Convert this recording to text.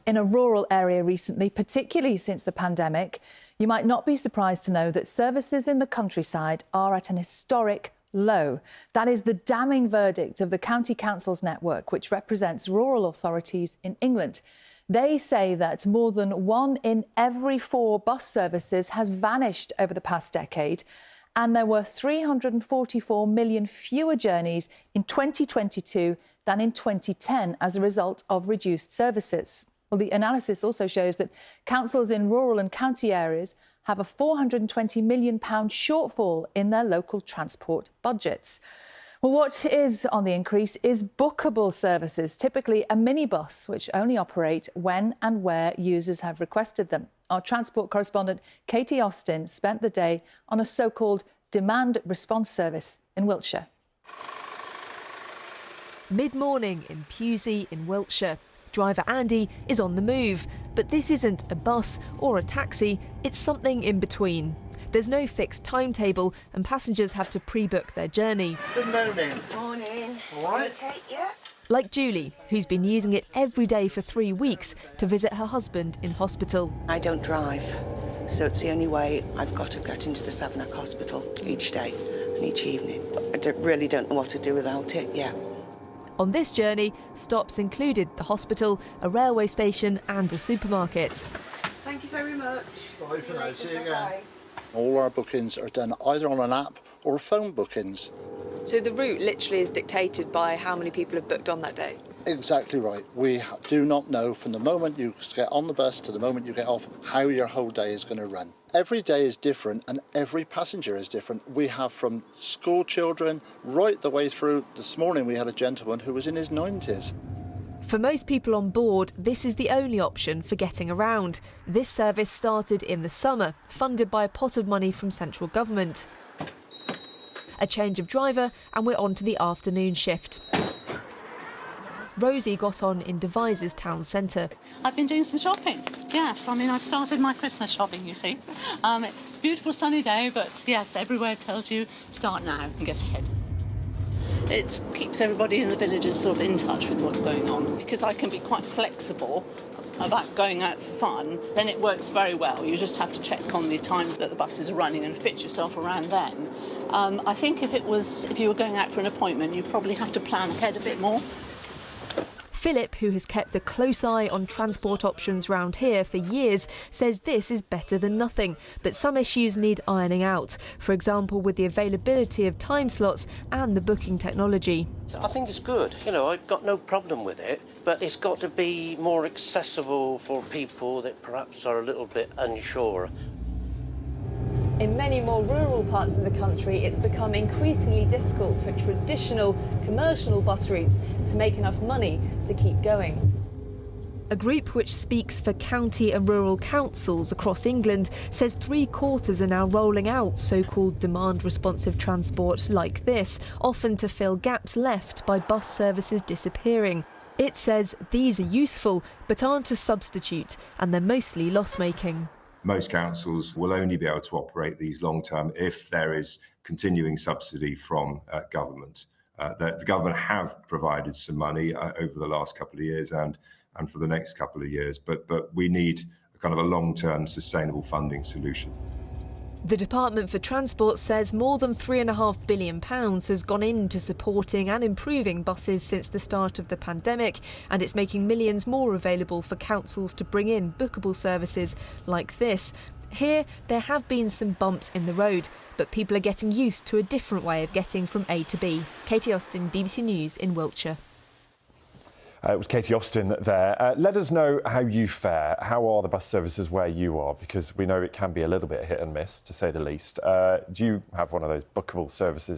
In a rural area recently, particularly since the pandemic, you might not be surprised to know that services in the countryside are at an historic low. That is the damning verdict of the County Council's network, which represents rural authorities in England. They say that more than 1 in every 4 bus services has vanished over the past decade, and there were 344 million fewer journeys in 2022 than in 2010 as a result of reduced services. Well, the analysis also shows that councils in rural and county areas have a £420 million shortfall in their local transport budgets. Well, what is on the increase is bookable services, typically a minibus, which only operate when and where users have requested them. Our transport correspondent Katie Austin spent the day on a so-called demand response service in Wiltshire. Mid-morning in Pewsey in Wiltshire. Driver Andy is on the move, but this isn't a bus or a taxi, it's something in between. There's no fixed timetable and passengers have to pre-book their journey. Good morning. Morning. All right? Okay, yeah. Like Julie, who's been using it every day for 3 weeks to visit her husband in hospital. I don't drive, so it's the only way I've got to get into the Savernake Hospital each day and each evening. I really don't know what to do without it, yeah. On this journey, stops included the hospital, a railway station and a supermarket. Thank you very much. Bye for now, see you again. Bye. All our bookings are done either on an app or phone bookings. So the route literally is dictated by how many people have booked on that day? Exactly right. We do not know from the moment you get on the bus to the moment you get off how your whole day is going to run. Every day is different and every passenger is different. We have from school children right the way through. This morning we had a gentleman who was in his 90s. For most people on board, this is the only option for getting around. This service started in the summer, funded by a pot of money from central government. A change of driver and we're on to the afternoon shift. Rosie got on in Devizes town centre. I've been doing some shopping, yes. I mean, I've started my Christmas shopping, you see. It's a beautiful sunny day, but yes, everywhere tells you start now and get ahead. It keeps everybody in the villages sort of in touch with what's going on, because I can be quite flexible about going out for fun, then it works very well. You just have to check on the times that the buses are running and fit yourself around then. I think if you were going out for an appointment, you probably have to plan ahead a bit more. Philip, who has kept a close eye on transport options round here for years, says this is better than nothing, but some issues need ironing out. For example, with the availability of time slots and the booking technology. I think it's good. You know, I've got no problem with it, but it's got to be more accessible for people that perhaps are a little bit unsure. In many more rural parts of the country, it's become increasingly difficult for traditional commercial bus routes to make enough money to keep going. A group which speaks for county and rural councils across England says 3/4 are now rolling out so-called demand-responsive transport like this, often to fill gaps left by bus services disappearing. It says these are useful but aren't a substitute and they're mostly loss-making. Most councils will only be able to operate these long-term if there is continuing subsidy from government. The government have provided some money over the last couple of years and for the next couple of years, but we need a kind of a long-term sustainable funding solution. The Department for Transport says more than £3.5 billion has gone into supporting and improving buses since the start of the pandemic, and it's making millions more available for councils to bring in bookable services like this. Here, there have been some bumps in the road, but people are getting used to a different way of getting from A to B. Katie Austin, BBC News in Wiltshire. It was Katie Austin there. Let us know how you fare. How are the bus services where you are? Because we know it can be a little bit hit and miss, to say the least. Do you have one of those bookable services?